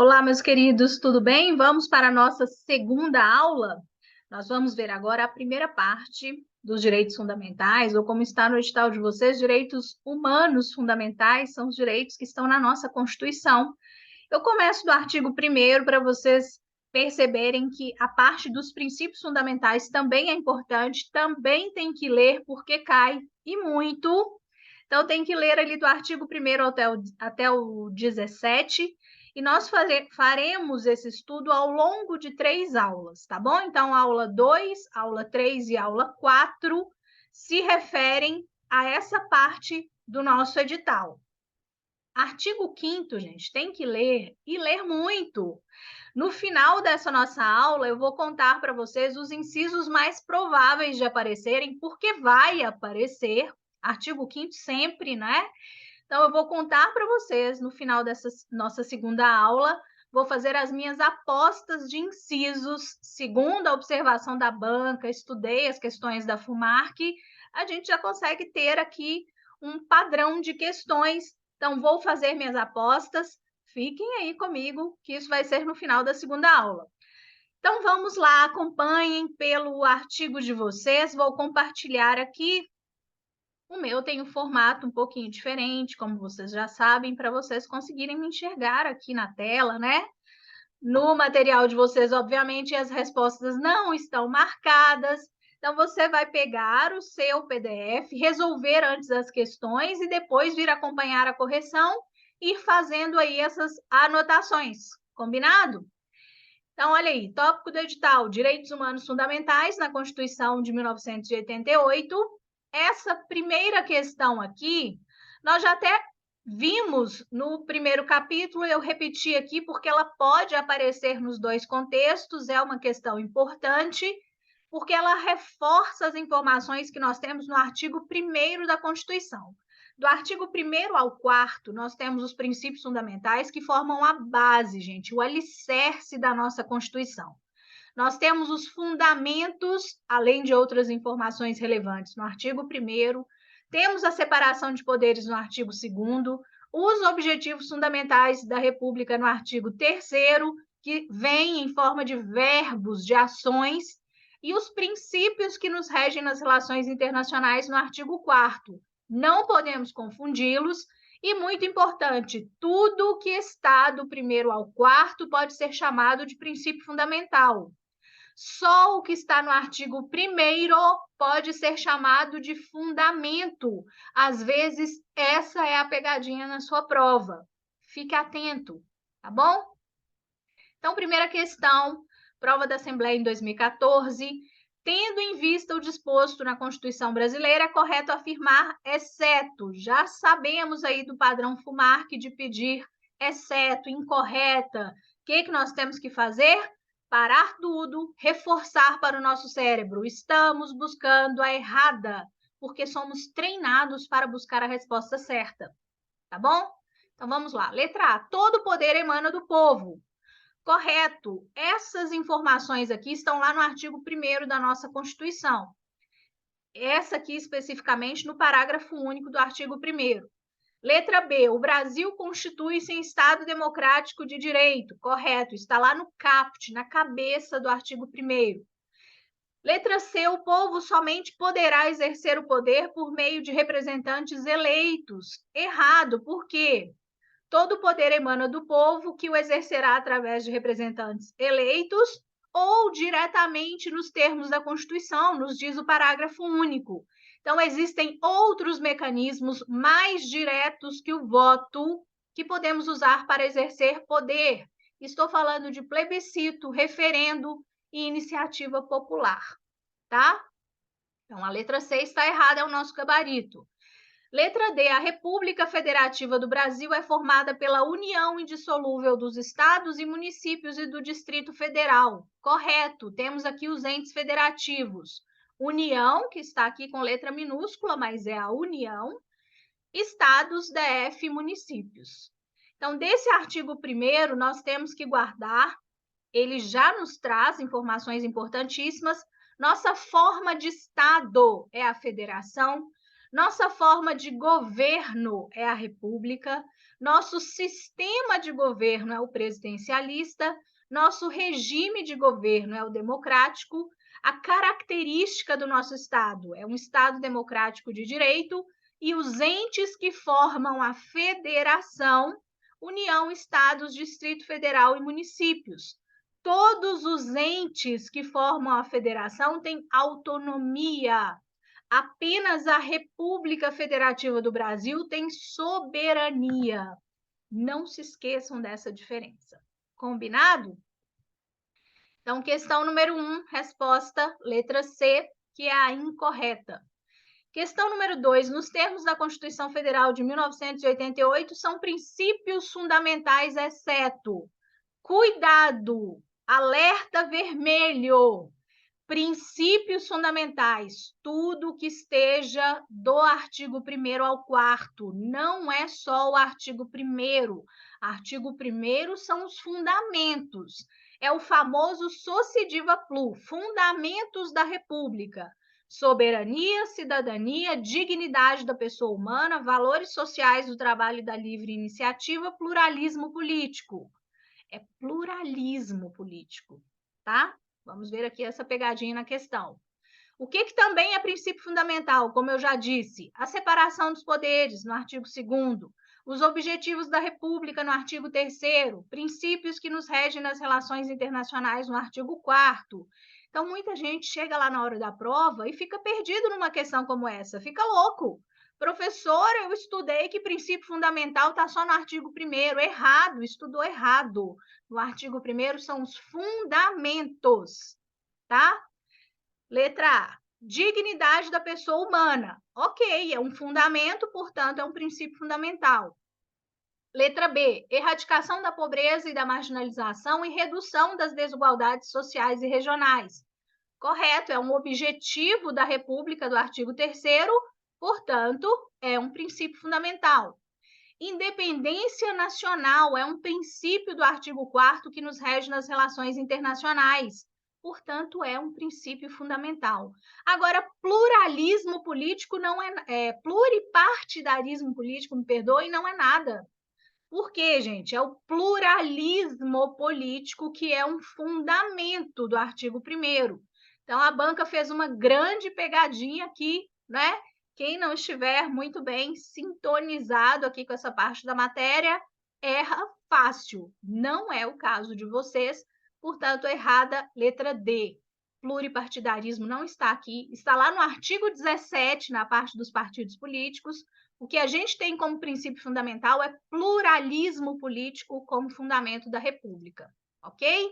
Olá, meus queridos, tudo bem? Vamos para a nossa segunda aula. Nós vamos ver agora a primeira parte dos direitos fundamentais, ou como está no edital de vocês, direitos humanos fundamentais, são os direitos que estão na nossa Constituição. Eu começo do artigo 1º para vocês perceberem que a parte dos princípios fundamentais também é importante, também tem que ler porque cai, e muito. Então, tem que ler ali do artigo 1º até o 17, e nós faremos esse estudo ao longo de 3 aulas, tá bom? Então, aula 2, aula 3 e aula 4 se referem a essa parte do nosso edital. Artigo 5º, gente, tem que ler e ler muito. No final dessa nossa aula, eu vou contar para vocês os incisos mais prováveis de aparecerem, porque vai aparecer, artigo 5º sempre, né? Então, eu vou contar para vocês no final dessa nossa segunda aula, vou fazer as minhas apostas de incisos, segundo a observação da banca, estudei as questões da FUMARC, a gente já consegue ter aqui um padrão de questões. Então, vou fazer minhas apostas, fiquem aí comigo, que isso vai ser no final da segunda aula. Então, vamos lá, acompanhem pelo artigo de vocês, vou compartilhar aqui. O meu tem um formato um pouquinho diferente, como vocês já sabem, para vocês conseguirem me enxergar aqui na tela, né? No material de vocês, obviamente, as respostas não estão marcadas. Então, você vai pegar o seu PDF, resolver antes as questões e depois vir acompanhar a correção e ir fazendo aí essas anotações. Combinado? Então, olha aí, tópico do edital, Direitos Humanos Fundamentais na Constituição de 1988. Essa primeira questão aqui, nós já até vimos no primeiro capítulo, eu repeti aqui porque ela pode aparecer nos dois contextos, é uma questão importante, porque ela reforça as informações que nós temos no artigo 1º da Constituição. Do artigo 1º ao 4º, nós temos os princípios fundamentais que formam a base, gente, o alicerce da nossa Constituição. Nós temos os fundamentos, além de outras informações relevantes, no artigo 1º, temos a separação de poderes no artigo 2º, os objetivos fundamentais da República no artigo 3º, que vem em forma de verbos, de ações, e os princípios que nos regem nas relações internacionais no artigo 4º. Não podemos confundi-los, e muito importante, tudo que está do 1º ao 4º pode ser chamado de princípio fundamental. Só o que está no artigo 1º pode ser chamado de fundamento. Às vezes, essa é a pegadinha na sua prova. Fique atento, tá bom? Então, primeira questão, prova da Assembleia em 2014. Tendo em vista o disposto na Constituição brasileira, é correto afirmar exceto. Já sabemos aí do padrão FUMARC de pedir exceto, incorreta. O que nós temos que fazer? Parar tudo, reforçar para o nosso cérebro. Estamos buscando a errada, porque somos treinados para buscar a resposta certa. Tá bom? Então vamos lá. Letra A. Todo poder emana do povo. Correto. Essas informações aqui estão lá no artigo 1º da nossa Constituição. Essa aqui especificamente no parágrafo único do artigo 1º. Letra B, o Brasil constitui-se em Estado democrático de direito. Correto, está lá no caput, na cabeça do artigo 1º. Letra C, o povo somente poderá exercer o poder por meio de representantes eleitos. Errado, por quê? Todo poder emana do povo, que o exercerá através de representantes eleitos ou diretamente nos termos da Constituição, nos diz o parágrafo único. Então, existem outros mecanismos mais diretos que o voto que podemos usar para exercer poder. Estou falando de plebiscito, referendo e iniciativa popular, tá? Então, a letra C está errada, é o nosso gabarito. Letra D, a República Federativa do Brasil é formada pela união indissolúvel dos estados e municípios e do Distrito Federal. Correto, temos aqui os entes federativos. União, que está aqui com letra minúscula, mas é a União, estados, DF e municípios. Então, desse artigo 1º, nós temos que guardar, ele já nos traz informações importantíssimas. Nossa forma de estado é a federação, nossa forma de governo é a república, Nosso sistema de governo é o presidencialista, nosso regime de governo é o democrático, a característica do nosso Estado é um Estado democrático de direito e os entes que formam a federação, União, Estados, Distrito Federal e municípios. Todos os entes que formam a federação têm autonomia. Apenas a República Federativa do Brasil tem soberania. Não se esqueçam dessa diferença. Combinado? Então, questão número 1, resposta letra C, que é a incorreta. Questão número 2, nos termos da Constituição Federal de 1988, são princípios fundamentais, exceto. Cuidado, alerta vermelho. Princípios fundamentais, tudo que esteja do artigo 1º ao 4º, não é só o artigo 1º. Artigo 1º são os fundamentos, é o famoso Sociediva Plu, fundamentos da República. Soberania, cidadania, dignidade da pessoa humana, valores sociais do trabalho e da livre iniciativa, pluralismo político. É pluralismo político, tá? Vamos ver aqui essa pegadinha na questão. O que também é princípio fundamental? Como eu já disse, a separação dos poderes, no artigo 2º, os objetivos da República, no artigo 3º, princípios que nos regem nas relações internacionais, no artigo 4º. Então, muita gente chega lá na hora da prova e fica perdido numa questão como essa, fica louco. Professor, eu estudei que princípio fundamental está só no artigo 1º. Errado, estudou errado. No artigo 1º são os fundamentos, tá? Letra A, dignidade da pessoa humana. Ok, é um fundamento, portanto, é um princípio fundamental. Letra B, erradicação da pobreza e da marginalização e redução das desigualdades sociais e regionais. Correto, é um objetivo da República do artigo 3º, portanto, é um princípio fundamental. Independência nacional é um princípio do artigo 4º que nos rege nas relações internacionais. Portanto, é um princípio fundamental. Agora, pluralismo político não pluripartidarismo político, me perdoe, não é nada. Por quê, gente? É o pluralismo político que é um fundamento do artigo 1º. Então, a banca fez uma grande pegadinha aqui, né? Quem não estiver muito bem sintonizado aqui com essa parte da matéria, erra fácil. Não é o caso de vocês, portanto, errada, letra D. Pluripartidarismo não está aqui, está lá no artigo 17, na parte dos partidos políticos. O que a gente tem como princípio fundamental é pluralismo político como fundamento da República, ok?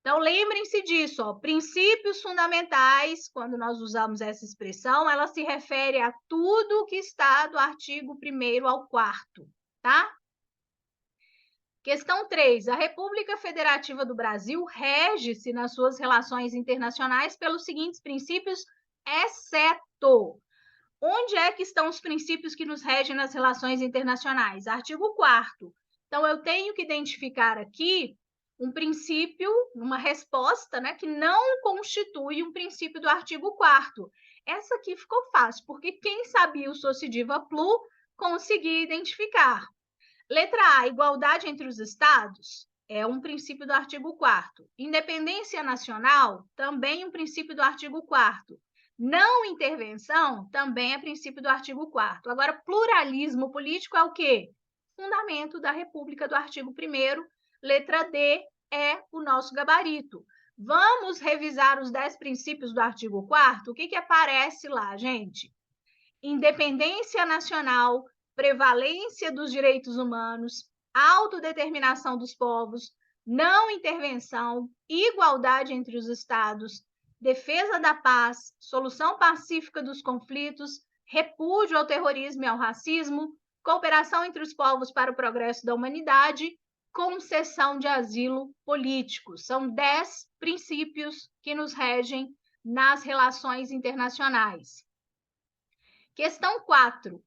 Então, lembrem-se disso, ó, princípios fundamentais, quando nós usamos essa expressão, ela se refere a tudo que está do artigo 1º ao 4º, tá? Questão 3. A República Federativa do Brasil rege-se nas suas relações internacionais pelos seguintes princípios, exceto. Onde é que estão os princípios que nos regem nas relações internacionais? Artigo 4º. Então, eu tenho que identificar aqui um princípio, uma resposta, né, que não constitui um princípio do artigo 4º. Essa aqui ficou fácil, porque quem sabia o Sociediva Plu conseguia identificar. Letra A, igualdade entre os estados, é um princípio do artigo 4º. Independência nacional, também um princípio do artigo 4º. Não intervenção, também é princípio do artigo 4º. Agora, pluralismo político é o quê? Fundamento da República do artigo 1º. Letra D é o nosso gabarito. Vamos revisar os 10 princípios do artigo 4º? O que aparece lá, gente? Independência nacional, prevalência dos direitos humanos, autodeterminação dos povos, não intervenção, igualdade entre os estados, defesa da paz, solução pacífica dos conflitos, repúdio ao terrorismo e ao racismo, cooperação entre os povos para o progresso da humanidade, concessão de asilo político. São 10 princípios que nos regem nas relações internacionais. Questão 4.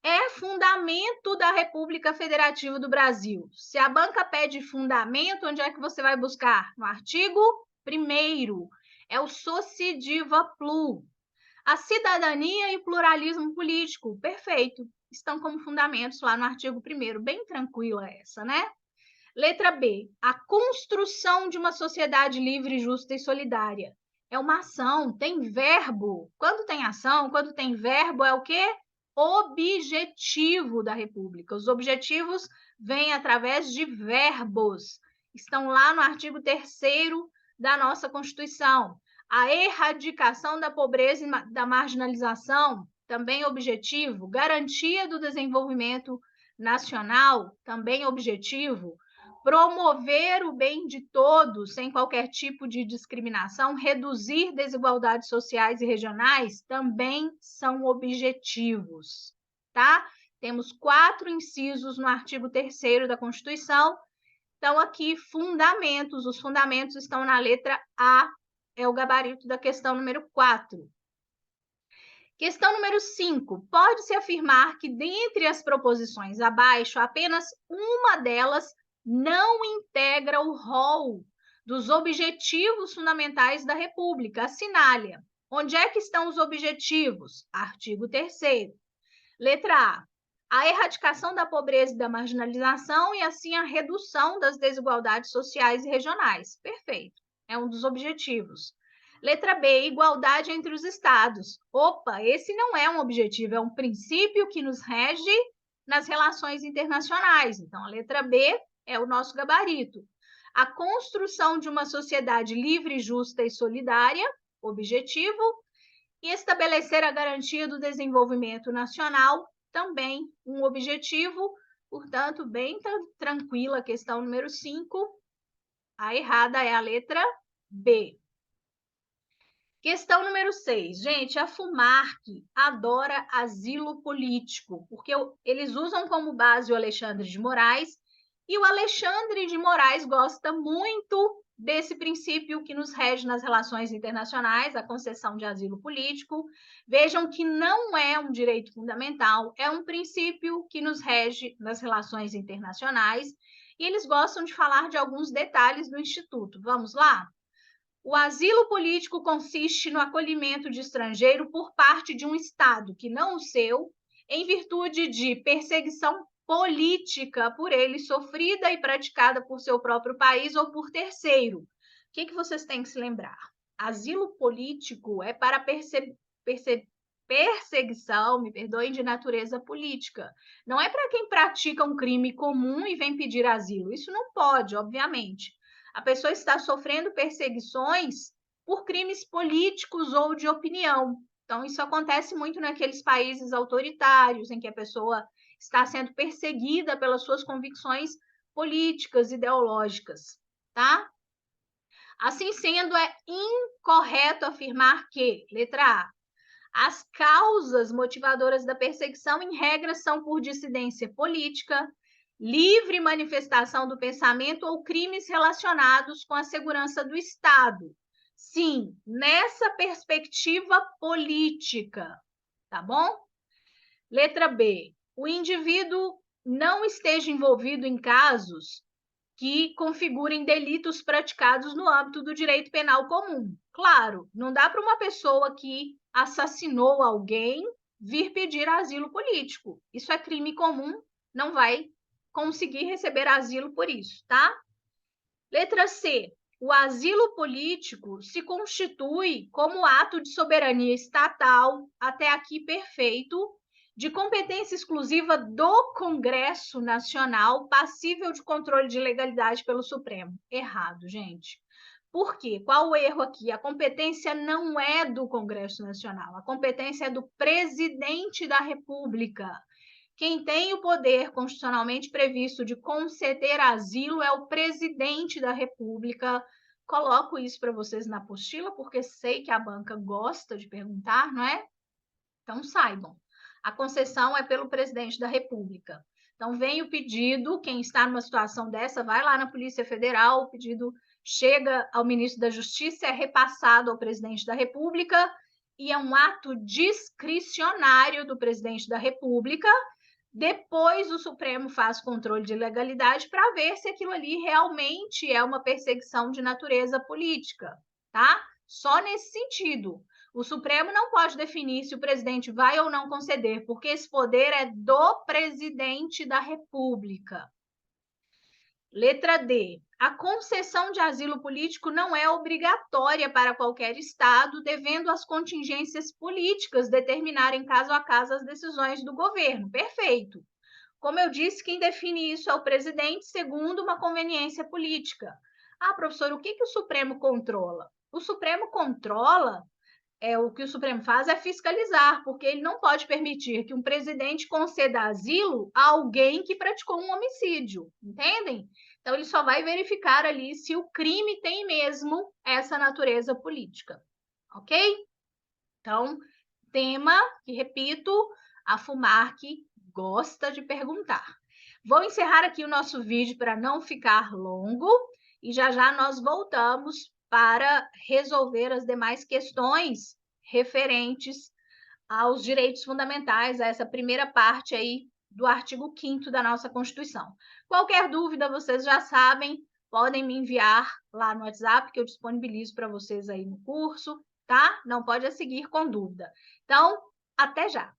É fundamento da República Federativa do Brasil. Se a banca pede fundamento, onde é que você vai buscar? No artigo 1º. É o Sociediva Plu. A cidadania e pluralismo político. Perfeito. estão como fundamentos lá no artigo 1º, bem tranquila essa, né? Letra B, a construção de uma sociedade livre, justa e solidária. É uma ação, tem verbo. Quando tem ação, quando tem verbo, é o quê? Objetivo da República. Os objetivos vêm através de verbos. Estão lá no artigo 3º da nossa Constituição. A erradicação da pobreza e da marginalização, também objetivo. Garantia do desenvolvimento nacional, também objetivo. Promover o bem de todos, sem qualquer tipo de discriminação, reduzir desigualdades sociais e regionais, também são objetivos, tá? Temos 4 incisos no artigo 3º da Constituição. Então, aqui, fundamentos. Os fundamentos estão na letra A, é o gabarito da questão número 4. Questão número 5. Pode-se afirmar que, dentre as proposições abaixo, apenas uma delas não integra o rol dos objetivos fundamentais da República. Assinale. Onde é que estão os objetivos? Artigo 3º. Letra A. A erradicação da pobreza e da marginalização e, assim, a redução das desigualdades sociais e regionais. Perfeito. É um dos objetivos. Letra B, igualdade entre os estados. Opa, esse não é um objetivo, é um princípio que nos rege nas relações internacionais. Então, a letra B é o nosso gabarito. A construção de uma sociedade livre, justa e solidária, objetivo. E estabelecer a garantia do desenvolvimento nacional, também um objetivo. Portanto, bem tranquila a questão número 5. A errada é a letra B. Questão número 6. Gente, a FUMARC adora asilo político, porque eles usam como base o Alexandre de Moraes, e o Alexandre de Moraes gosta muito desse princípio que nos rege nas relações internacionais, a concessão de asilo político. Vejam que não é um direito fundamental, é um princípio que nos rege nas relações internacionais, e eles gostam de falar de alguns detalhes do Instituto. Vamos lá? O asilo político consiste no acolhimento de estrangeiro por parte de um Estado que não o seu, em virtude de perseguição política por ele sofrida e praticada por seu próprio país ou por terceiro. O que vocês têm que se lembrar? Asilo político é para perseguição, me perdoem, de natureza política. Não é para quem pratica um crime comum e vem pedir asilo. Isso não pode, obviamente. A pessoa está sofrendo perseguições por crimes políticos ou de opinião. Então, isso acontece muito naqueles países autoritários, em que a pessoa está sendo perseguida pelas suas convicções políticas, ideológicas, tá? Assim sendo, é incorreto afirmar que, letra A, as causas motivadoras da perseguição, em regra, são por dissidência política, livre manifestação do pensamento ou crimes relacionados com a segurança do Estado. Sim, nessa perspectiva política, tá bom? Letra B, o indivíduo não esteja envolvido em casos que configurem delitos praticados no âmbito do direito penal comum. Claro, não dá para uma pessoa que assassinou alguém vir pedir asilo político. Isso é crime comum, não vai conseguir receber asilo por isso, tá? Letra C. O asilo político se constitui como ato de soberania estatal, até aqui perfeito, de competência exclusiva do Congresso Nacional, passível de controle de legalidade pelo Supremo. Errado, gente. Por quê? Qual o erro aqui? A competência não é do Congresso Nacional, a competência é do presidente da República. Quem tem o poder constitucionalmente previsto de conceder asilo é o presidente da República. Coloco isso para vocês na apostila, porque sei que a banca gosta de perguntar, não é? Então, saibam. A concessão é pelo presidente da República. Então, vem o pedido, quem está numa situação dessa, vai lá na Polícia Federal, o pedido chega ao ministro da Justiça, é repassado ao presidente da República, e é um ato discricionário do presidente da República. Depois, o Supremo faz controle de legalidade para ver se aquilo ali realmente é uma perseguição de natureza política, tá? Só nesse sentido. O Supremo não pode definir se o presidente vai ou não conceder, porque esse poder é do presidente da República. Letra D. A concessão de asilo político não é obrigatória para qualquer Estado, devendo as contingências políticas determinarem caso a caso as decisões do governo. Perfeito. Como eu disse, quem define isso é o presidente, segundo uma conveniência política. Ah, professor, o que o Supremo controla? O Supremo controla, o que o Supremo faz é fiscalizar, porque ele não pode permitir que um presidente conceda asilo a alguém que praticou um homicídio, entendem? Então, ele só vai verificar ali se o crime tem mesmo essa natureza política, ok? Então, tema que, repito, a FUMARC gosta de perguntar. Vou encerrar aqui o nosso vídeo para não ficar longo e já já nós voltamos para resolver as demais questões referentes aos direitos fundamentais, a essa primeira parte aí do artigo 5º da nossa Constituição. Qualquer dúvida, vocês já sabem, podem me enviar lá no WhatsApp, que eu disponibilizo para vocês aí no curso, tá? Não pode seguir com dúvida. Então, até já!